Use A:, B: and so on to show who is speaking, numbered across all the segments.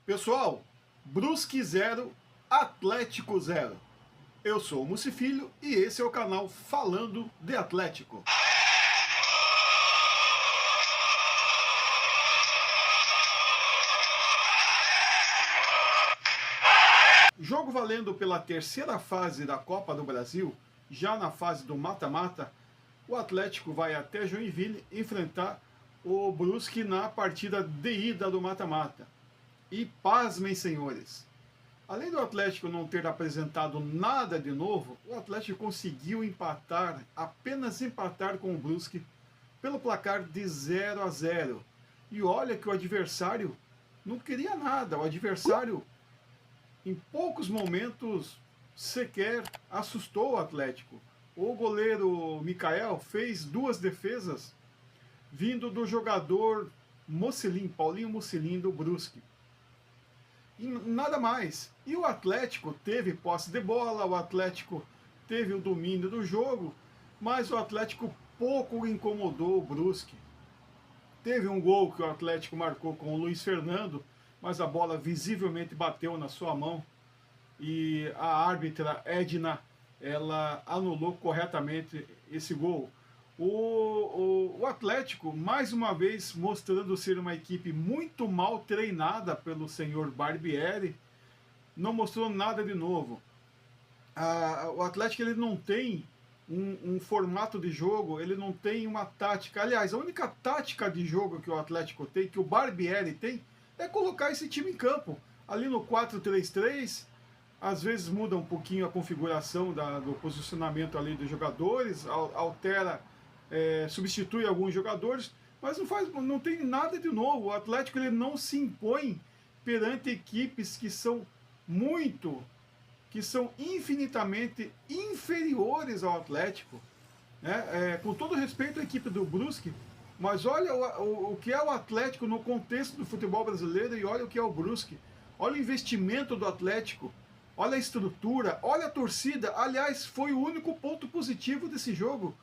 A: Pessoal, Brusque 0, Atlético 0. Eu sou o Mussi Filho e esse é o canal Falando de Atlético. Jogo valendo pela terceira fase da Copa do Brasil, já na fase do mata-mata, o Atlético vai até Joinville enfrentar o Brusque na partida de ida do mata-mata. E pasmem, senhores, além do Atlético não ter apresentado nada de novo, o Atlético conseguiu empatar, apenas empatar com o Brusque, pelo placar de 0-0. E olha que o adversário não queria nada, o adversário em poucos momentos sequer assustou o Atlético. O goleiro Mikael fez duas defesas vindo do jogador Mocelin, Paulinho Mocelin do Brusque. E nada mais. E o Atlético teve posse de bola, o Atlético teve o domínio do jogo, mas o Atlético pouco incomodou o Brusque. Teve um gol que o Atlético marcou com o Luiz Fernando, mas a bola visivelmente bateu na sua mão e a árbitra Edna, ela anulou corretamente esse gol. O Atlético, mais uma vez, mostrando ser uma equipe muito mal treinada pelo senhor Barbieri, não mostrou nada de novo. O Atlético ele não tem um formato de jogo, ele não tem uma tática. Aliás, a única tática de jogo que o Atlético tem, que o Barbieri tem, é colocar esse time em campo. Ali no 4-3-3, às vezes muda um pouquinho a configuração do posicionamento ali dos jogadores, altera, substitui alguns jogadores, mas não tem nada de novo. O Atlético ele não se impõe perante equipes que são infinitamente inferiores ao Atlético, né? Com todo respeito à equipe do Brusque, mas olha o que é o Atlético no contexto do futebol brasileiro e olha o que é o Brusque. Olha o investimento do Atlético, olha a estrutura, olha a torcida. Aliás, foi o único ponto positivo desse jogo.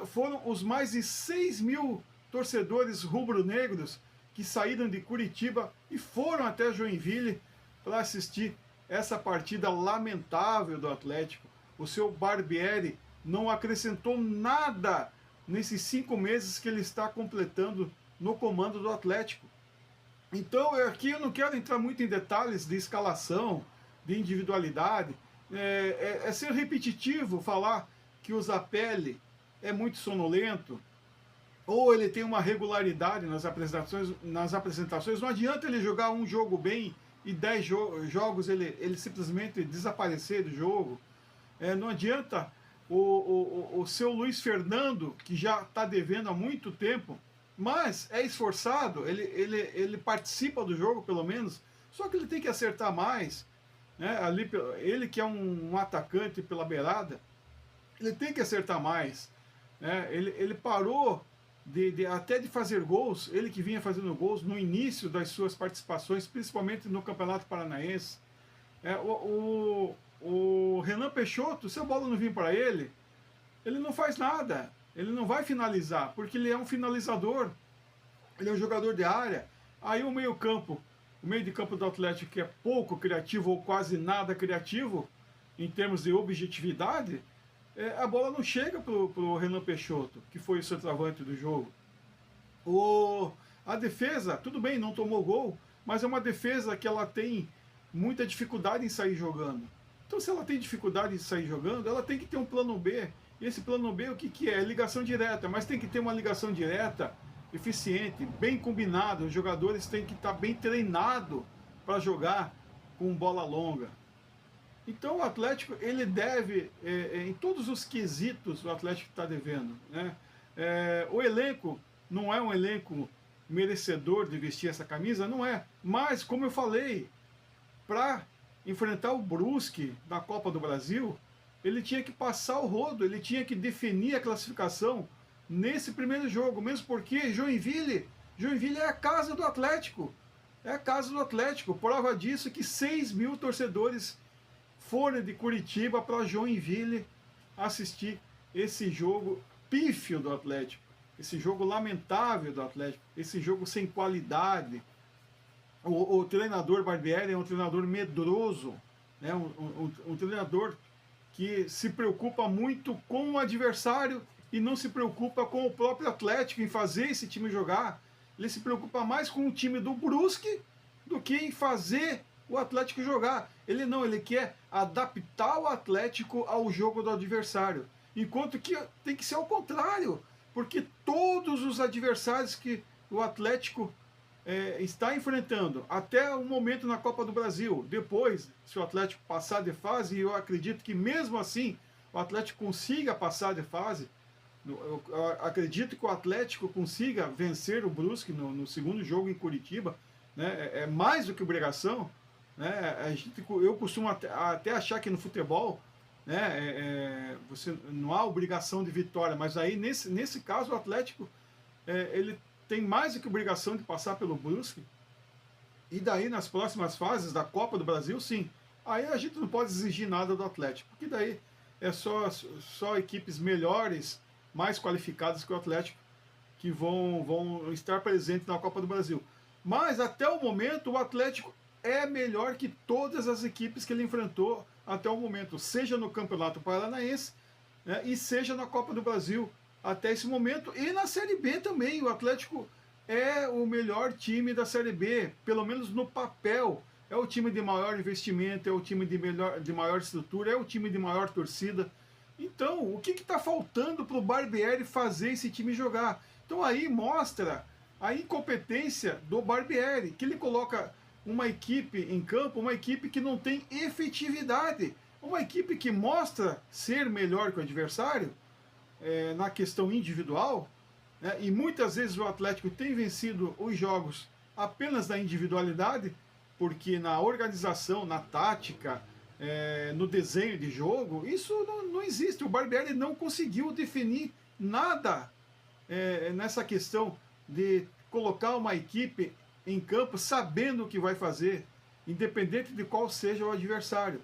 A: Foram os mais de 6 mil torcedores rubro-negros que saíram de Curitiba e foram até Joinville para assistir essa partida lamentável do Atlético. O seu Barbieri não acrescentou nada nesses 5 meses que ele está completando no comando do Atlético. Então, aqui eu não quero entrar muito em detalhes de escalação, de individualidade. É ser repetitivo falar que o Zapelli é muito sonolento, ou ele tem uma regularidade nas apresentações. Não adianta ele jogar um jogo bem e 10 jogos ele simplesmente desaparecer do jogo. Não adianta o seu Luiz Fernando, que já está devendo há muito tempo, mas é esforçado, ele participa do jogo pelo menos, só que ele tem que acertar mais, né? Ele que é um atacante pela beirada, ele tem que acertar mais, né? Ele parou até de fazer gols, ele que vinha fazendo gols no início das suas participações, principalmente no Campeonato Paranaense. O Renan Peixoto, se a bola não vir para ele não faz nada, ele não vai finalizar, porque ele é um finalizador, ele é um jogador de área. Aí o meio de campo do Atlético, que é pouco criativo ou quase nada criativo, em termos de objetividade, a bola não chega pro Renan Peixoto, que foi o centroavante do jogo. A defesa, tudo bem, não tomou gol, mas é uma defesa que ela tem muita dificuldade em sair jogando. Então, se ela tem dificuldade em sair jogando, ela tem que ter um plano B. E esse plano B, o que é? É ligação direta, mas tem que ter uma ligação direta eficiente, bem combinada. Os jogadores têm que estar bem treinados para jogar com bola longa. Então o Atlético, ele deve, em todos os quesitos, o Atlético está devendo, né? O elenco não é um elenco merecedor de vestir essa camisa, não é. Mas, como eu falei, para enfrentar o Brusque na Copa do Brasil, ele tinha que passar o rodo, ele tinha que definir a classificação nesse primeiro jogo, mesmo porque Joinville é a casa do Atlético. É a casa do Atlético. Prova disso é que 6 mil torcedores foram de Curitiba para Joinville assistir esse jogo pífio do Atlético, esse jogo lamentável do Atlético, esse jogo sem qualidade. o treinador Barbieri é um treinador medroso, né? Um treinador que se preocupa muito com o adversário e não se preocupa com o próprio Atlético em fazer esse time jogar. Ele se preocupa mais com o time do Brusque do que em fazer o Atlético jogar. Ele não, ele quer adaptar o Atlético ao jogo do adversário. Enquanto que tem que ser ao contrário, porque todos os adversários que o Atlético está enfrentando até o momento na Copa do Brasil, depois, se o Atlético passar de fase, e eu acredito que mesmo assim o Atlético consiga passar de fase, eu acredito que o Atlético consiga vencer o Brusque no segundo jogo em Curitiba, né? É mais do que obrigação, né? Eu costumo até achar que no futebol, né, você não há obrigação de vitória, mas aí nesse caso o Atlético ele tem mais do que obrigação de passar pelo Brusque, e daí nas próximas fases da Copa do Brasil, sim, aí a gente não pode exigir nada do Atlético, porque daí é só equipes melhores, mais qualificadas que o Atlético, que vão estar presentes na Copa do Brasil. Mas até o momento o Atlético é melhor que todas as equipes que ele enfrentou até o momento, seja no Campeonato Paranaense, né, e seja na Copa do Brasil até esse momento, e na Série B também. O Atlético é o melhor time da Série B, pelo menos no papel. É o time de maior investimento, é o time de maior estrutura, é o time de maior torcida. Então, o que está faltando para o Barbieri fazer esse time jogar? Então aí mostra a incompetência do Barbieri, que ele coloca uma equipe em campo, uma equipe que não tem efetividade, uma equipe que mostra ser melhor que o adversário na questão individual, né? E muitas vezes o Atlético tem vencido os jogos apenas na individualidade, porque na organização, na tática, no desenho de jogo, isso não existe. O Barbieri não conseguiu definir nada nessa questão de colocar uma equipe em campo sabendo o que vai fazer, independente de qual seja o adversário.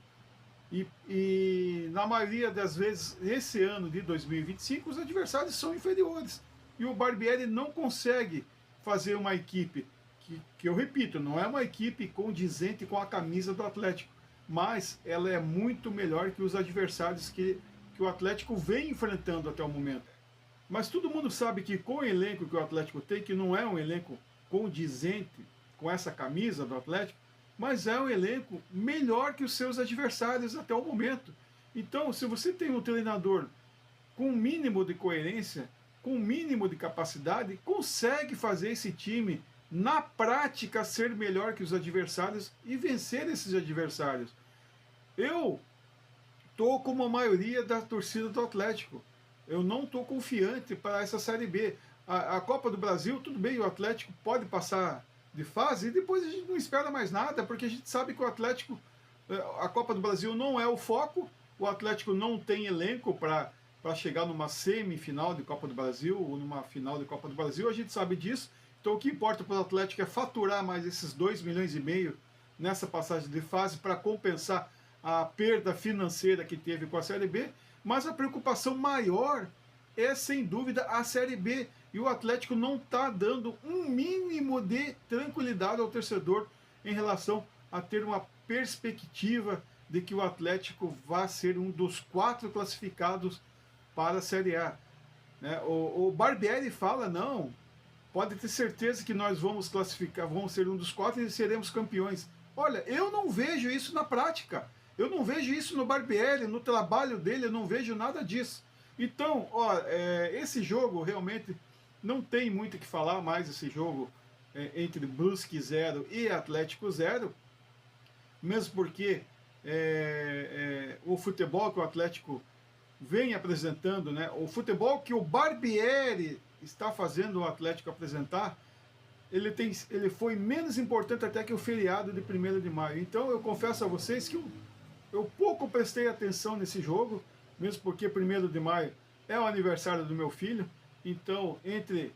A: E na maioria das vezes, esse ano de 2025, os adversários são inferiores. E o Barbieri não consegue fazer uma equipe que eu repito, não é uma equipe condizente com a camisa do Atlético, mas ela é muito melhor que os adversários que o Atlético vem enfrentando até o momento. Mas todo mundo sabe que com o elenco que o Atlético tem, que não é um elenco condizente com essa camisa do Atlético, mas é um elenco melhor que os seus adversários até o momento. Então, se você tem um treinador com um mínimo de coerência, com um mínimo de capacidade, consegue fazer esse time, na prática, ser melhor que os adversários e vencer esses adversários. Eu estou como a maioria da torcida do Atlético. Eu não estou confiante para essa Série B. A Copa do Brasil, tudo bem, o Atlético pode passar de fase e depois a gente não espera mais nada, porque a gente sabe que o Atlético, a Copa do Brasil não é o foco, o Atlético não tem elenco para chegar numa semifinal de Copa do Brasil ou numa final de Copa do Brasil, a gente sabe disso. Então o que importa para o Atlético é faturar mais esses 2,5 milhões nessa passagem de fase para compensar a perda financeira que teve com a Série B, mas a preocupação maior é, sem dúvida, a Série B. E o Atlético não está dando um mínimo de tranquilidade ao torcedor em relação a ter uma perspectiva de que o Atlético vá ser um dos 4 classificados para a Série A. O Barbieri fala, não, pode ter certeza que nós vamos classificar, vamos ser um dos 4 e seremos campeões. Olha, eu não vejo isso na prática. Eu não vejo isso no Barbieri, no trabalho dele, eu não vejo nada disso. Então, esse jogo realmente não tem muito o que falar mais, esse jogo entre Brusque 0 e Atlético 0, mesmo porque o futebol que o Atlético vem apresentando, né, o futebol que o Barbieri está fazendo o Atlético apresentar, ele foi menos importante até que o feriado de 1º de maio. Então eu confesso a vocês que eu pouco prestei atenção nesse jogo, mesmo porque 1º de maio é o aniversário do meu filho. Então, entre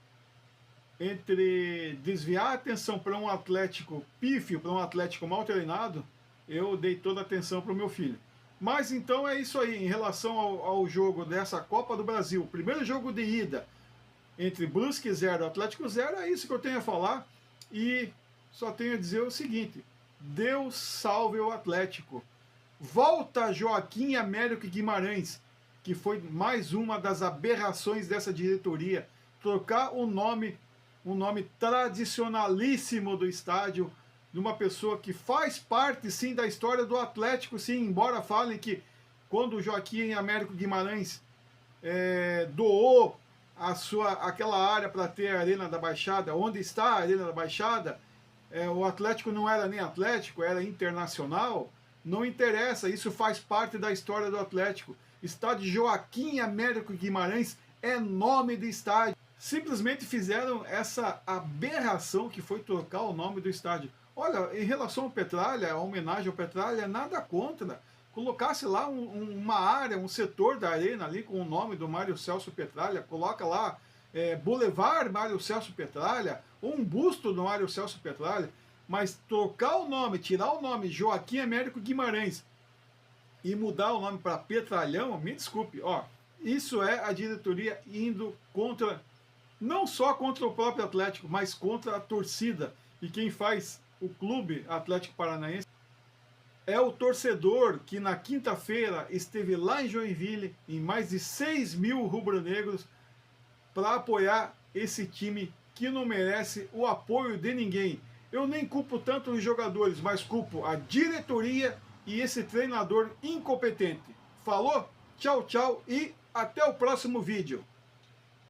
A: desviar a atenção para um Atlético pífio, para um Atlético mal treinado, eu dei toda a atenção para o meu filho. Mas então é isso aí, em relação ao jogo dessa Copa do Brasil, o primeiro jogo de ida, entre Brusque 0 e Atlético 0, é isso que eu tenho a falar. E só tenho a dizer o seguinte: Deus salve o Atlético. Volta Joaquim Américo Guimarães, que foi mais uma das aberrações dessa diretoria. Trocar o nome, um nome tradicionalíssimo do estádio, de uma pessoa que faz parte, sim, da história do Atlético, sim, embora falem que quando o Joaquim Américo Guimarães doou aquela área para ter a Arena da Baixada, onde está a Arena da Baixada, o Atlético não era nem Atlético, era Internacional, não interessa, isso faz parte da história do Atlético. Estádio Joaquim Américo Guimarães é nome do estádio. Simplesmente fizeram essa aberração que foi trocar o nome do estádio. Olha, em relação ao Petralha, a homenagem ao Petralha, nada contra. Colocasse lá uma área, um setor da arena ali com o nome do Mário Celso Petralha, coloca lá Boulevard Mário Celso Petralha, ou um busto do Mário Celso Petralha, mas trocar o nome, tirar o nome Joaquim Américo Guimarães e mudar o nome para Petralhão, me desculpe, ó, isso é a diretoria indo contra, não só contra o próprio Atlético, mas contra a torcida. E quem faz o clube Atlético Paranaense é o torcedor que na quinta-feira esteve lá em Joinville, em mais de 6 mil rubro-negros, para apoiar esse time que não merece o apoio de ninguém. Eu nem culpo tanto os jogadores, mas culpo a diretoria e esse treinador incompetente. Falou? Tchau, tchau e até o próximo vídeo.